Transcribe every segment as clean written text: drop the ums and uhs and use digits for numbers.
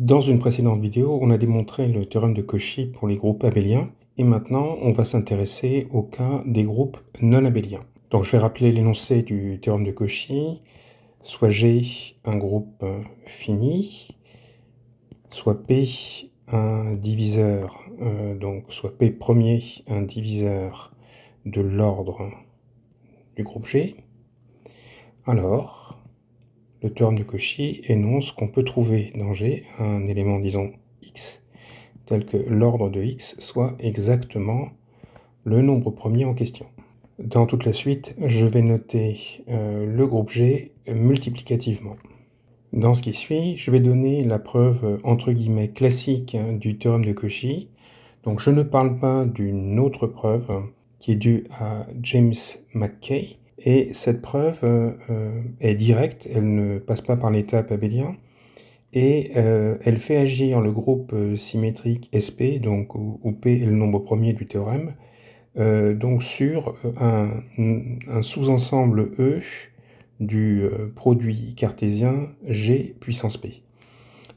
Dans une précédente vidéo, on a démontré le théorème de Cauchy pour les groupes abéliens, et maintenant on va s'intéresser au cas des groupes non abéliens. Donc je vais rappeler l'énoncé du théorème de Cauchy, soit G un groupe fini, soit P un diviseur, donc soit P premier un diviseur de l'ordre du groupe G. Alors, le théorème de Cauchy énonce qu'on peut trouver dans G un élément, disons, x, tel que l'ordre de x soit exactement le nombre premier en question. Dans toute la suite, je vais noter le groupe G multiplicativement. Dans ce qui suit, je vais donner la preuve entre guillemets classique du théorème de Cauchy. Donc je ne parle pas d'une autre preuve qui est due à James McKay. Et cette preuve est directe, elle ne passe pas par l'étape abélien, et elle fait agir le groupe symétrique SP, donc où P est le nombre premier du théorème, donc sur un sous-ensemble E du produit cartésien G puissance P.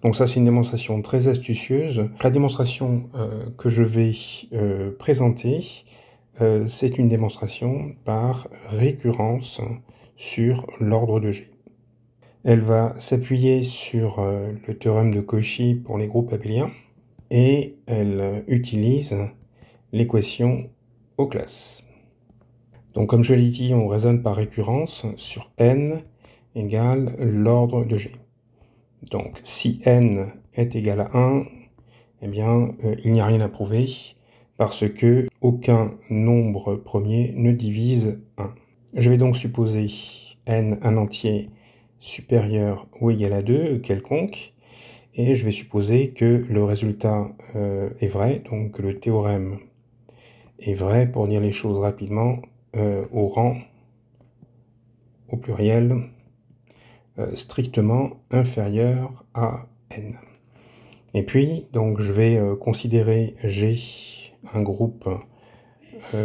Donc ça, c'est une démonstration très astucieuse. La démonstration que je vais présenter, c'est une démonstration par récurrence sur l'ordre de G. Elle va s'appuyer sur le théorème de Cauchy pour les groupes abéliens, et elle utilise l'équation aux classes. Donc comme je l'ai dit, on raisonne par récurrence sur n égale l'ordre de G. Donc si n est égal à 1, eh bien il n'y a rien à prouver, parce que aucun nombre premier ne divise 1. Je vais donc supposer n un entier supérieur ou égal à 2, quelconque, et je vais supposer que le résultat est vrai, donc que le théorème est vrai, pour dire les choses rapidement, au rang, au pluriel, strictement inférieur à n. Et puis, donc, je vais considérer G un groupe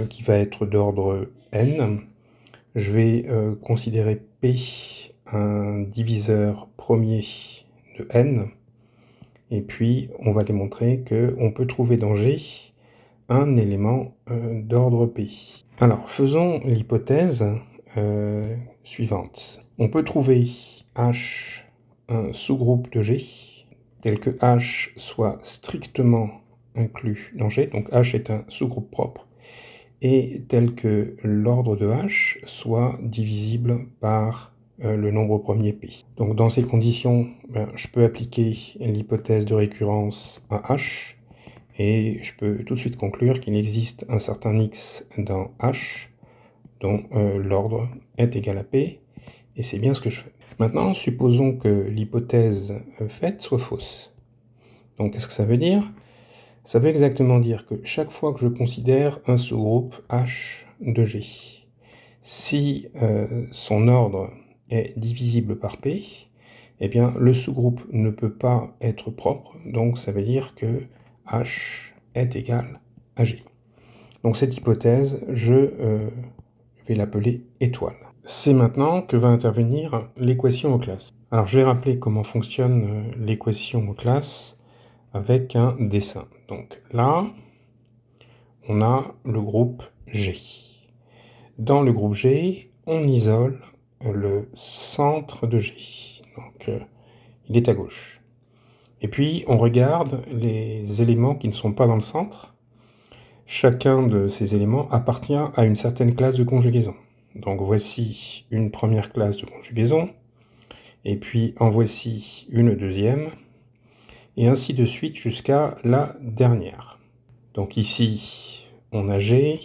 qui va être d'ordre n. Je vais considérer P un diviseur premier de n. Et puis, on va démontrer qu'on peut trouver dans G un élément d'ordre P. Alors, faisons l'hypothèse suivante. On peut trouver H un sous-groupe de G, tel que H soit strictement inclus dans G, donc H est un sous-groupe propre, et tel que l'ordre de H soit divisible par le nombre premier P. Donc dans ces conditions, je peux appliquer l'hypothèse de récurrence à H, et je peux tout de suite conclure qu'il existe un certain X dans H, dont l'ordre est égal à P, et c'est bien ce que je fais. Maintenant, supposons que l'hypothèse faite soit fausse. Donc qu'est-ce que ça veut dire? Ça veut exactement dire que chaque fois que je considère un sous-groupe H de G, si son ordre est divisible par P, eh bien le sous-groupe ne peut pas être propre, donc ça veut dire que H est égal à G. Donc cette hypothèse, je vais l'appeler étoile. C'est maintenant que va intervenir l'équation aux classes. Alors je vais rappeler comment fonctionne l'équation aux classes avec un dessin. Donc là, on a le groupe G. Dans le groupe G, on isole le centre de G. Donc il est à gauche. Et puis on regarde les éléments qui ne sont pas dans le centre. Chacun de ces éléments appartient à une certaine classe de conjugaison. Donc voici une première classe de conjugaison, et puis en voici une deuxième, et ainsi de suite jusqu'à la dernière. Donc ici, on a G,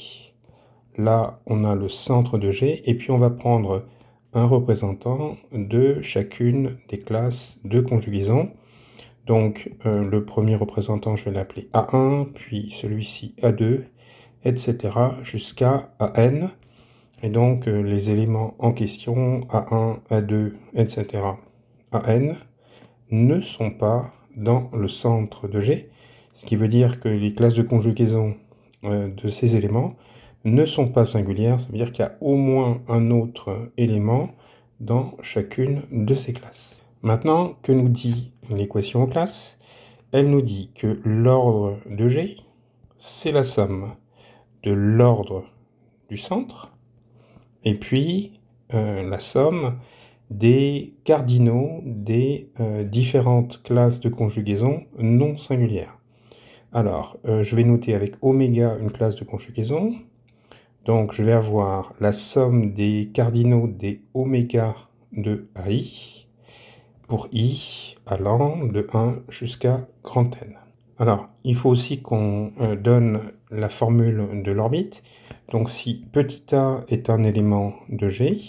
là on a le centre de G, et puis on va prendre un représentant de chacune des classes de conjugaison. Donc le premier représentant, je vais l'appeler A1, puis celui-ci A2, etc. jusqu'à AN. Et donc les éléments en question, A1, A2, etc., AN, ne sont pas dans le centre de G, ce qui veut dire que les classes de conjugaison de ces éléments ne sont pas singulières, ça veut dire qu'il y a au moins un autre élément dans chacune de ces classes. Maintenant, que nous dit l'équation aux classes? elle nous dit que l'ordre de G, c'est la somme de l'ordre du centre, et puis la somme des cardinaux des différentes classes de conjugaison non singulières. Alors, je vais noter avec oméga une classe de conjugaison. Donc, je vais avoir la somme des cardinaux des oméga de AI pour I allant de 1 jusqu'à grand N. Alors, il faut aussi qu'on donne la formule de l'orbite. Donc, si petit a est un élément de G,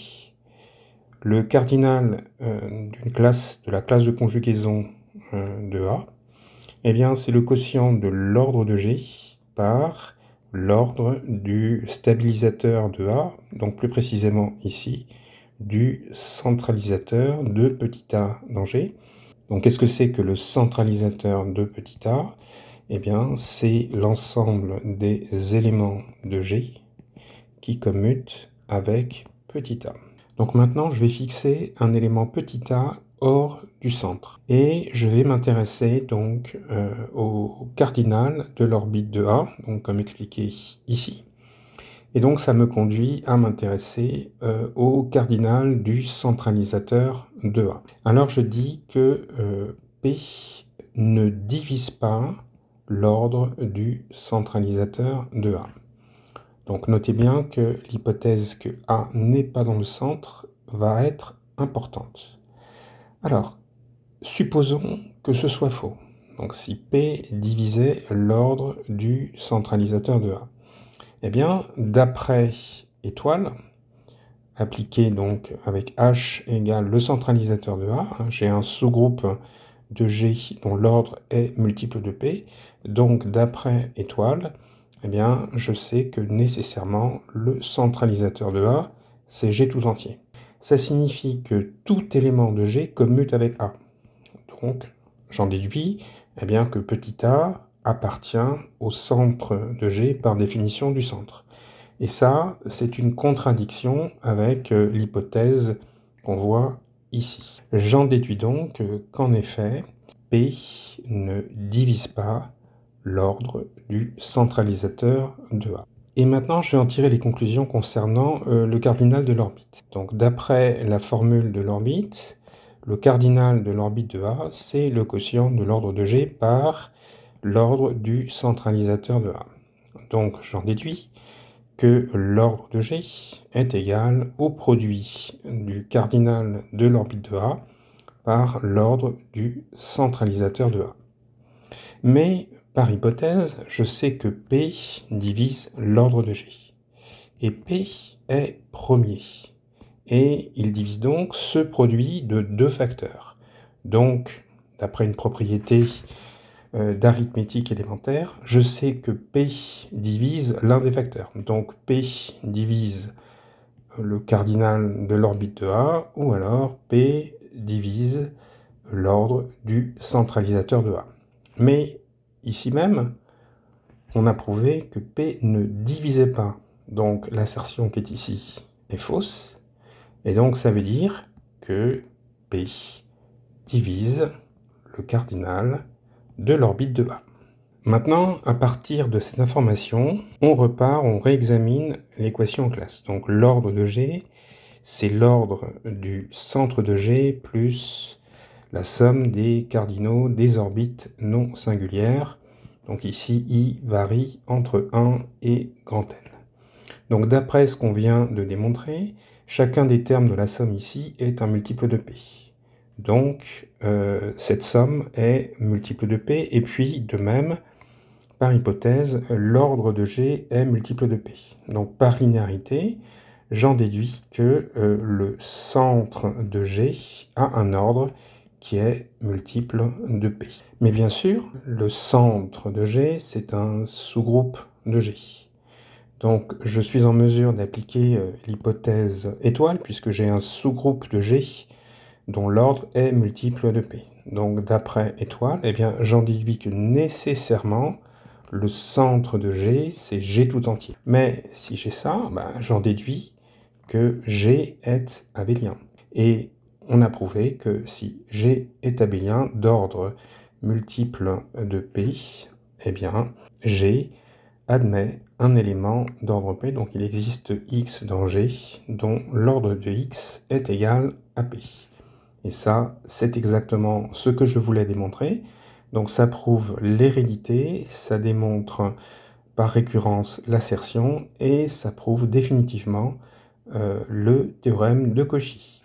le cardinal de la classe de conjugaison de A, eh bien, c'est le quotient de l'ordre de G par l'ordre du stabilisateur de A, donc plus précisément ici, du centralisateur de petit a dans G. Donc, qu'est-ce que c'est que le centralisateur de petit a? Eh bien, c'est l'ensemble des éléments de G qui commutent avec petit a. Donc maintenant, je vais fixer un élément petit a hors du centre. Et je vais m'intéresser donc au cardinal de l'orbite de A, donc comme expliqué ici. Et donc ça me conduit à m'intéresser au cardinal du centralisateur de A. Alors je dis que P ne divise pas l'ordre du centralisateur de A. Donc notez bien que l'hypothèse que A n'est pas dans le centre va être importante. Alors, supposons que ce soit faux. Donc si P divisait l'ordre du centralisateur de A. Eh bien, d'après étoile, appliqué donc avec H égale le centralisateur de A, j'ai un sous-groupe de G dont l'ordre est multiple de P, donc d'après étoile, eh bien, je sais que nécessairement le centralisateur de A, c'est G tout entier. Ça signifie que tout élément de G commute avec A. Donc, j'en déduis eh bien, que petit a appartient au centre de G par définition du centre. Et ça, c'est une contradiction avec l'hypothèse qu'on voit ici. J'en déduis donc qu'en effet, P ne divise pas l'ordre du centralisateur de A. Et maintenant, je vais en tirer les conclusions concernant le cardinal de l'orbite. Donc, d'après la formule de l'orbite, le cardinal de l'orbite de A, c'est le quotient de l'ordre de G par l'ordre du centralisateur de A. Donc, j'en déduis que l'ordre de G est égal au produit du cardinal de l'orbite de A par l'ordre du centralisateur de A. Mais, par hypothèse, je sais que P divise l'ordre de G. Et P est premier. Et il divise donc ce produit de deux facteurs. Donc, d'après une propriété d'arithmétique élémentaire, je sais que P divise l'un des facteurs. Donc P divise le cardinal de l'orbite de A, ou alors P divise l'ordre du centralisateur de A. Mais ici même, on a prouvé que P ne divisait pas. Donc l'assertion qui est ici est fausse. Et donc ça veut dire que P divise le cardinal de l'orbite de A. Maintenant, à partir de cette information, on repart, on réexamine l'équation en classe. Donc l'ordre de G, c'est l'ordre du centre de G plus la somme des cardinaux des orbites non singulières. Donc ici, I varie entre 1 et grand N. Donc d'après ce qu'on vient de démontrer, chacun des termes de la somme ici est un multiple de P. Donc, cette somme est multiple de P, et puis, de même, par hypothèse, l'ordre de G est multiple de P. Donc, par linéarité, j'en déduis que le centre de G a un ordre qui est multiple de P. Mais bien sûr, le centre de G, c'est un sous-groupe de G. Donc, je suis en mesure d'appliquer l'hypothèse étoile, puisque j'ai un sous-groupe de G dont l'ordre est multiple de P. Donc d'après étoile, eh bien, j'en déduis que nécessairement, le centre de G, c'est G tout entier. Mais si j'ai ça, j'en déduis que G est abélien. Et on a prouvé que si G est abélien d'ordre multiple de P, eh bien, G admet un élément d'ordre P, donc il existe X dans G, dont l'ordre de X est égal à P. Et ça, c'est exactement ce que je voulais démontrer. Donc ça prouve l'hérédité, ça démontre par récurrence l'assertion, et ça prouve définitivement le théorème de Cauchy.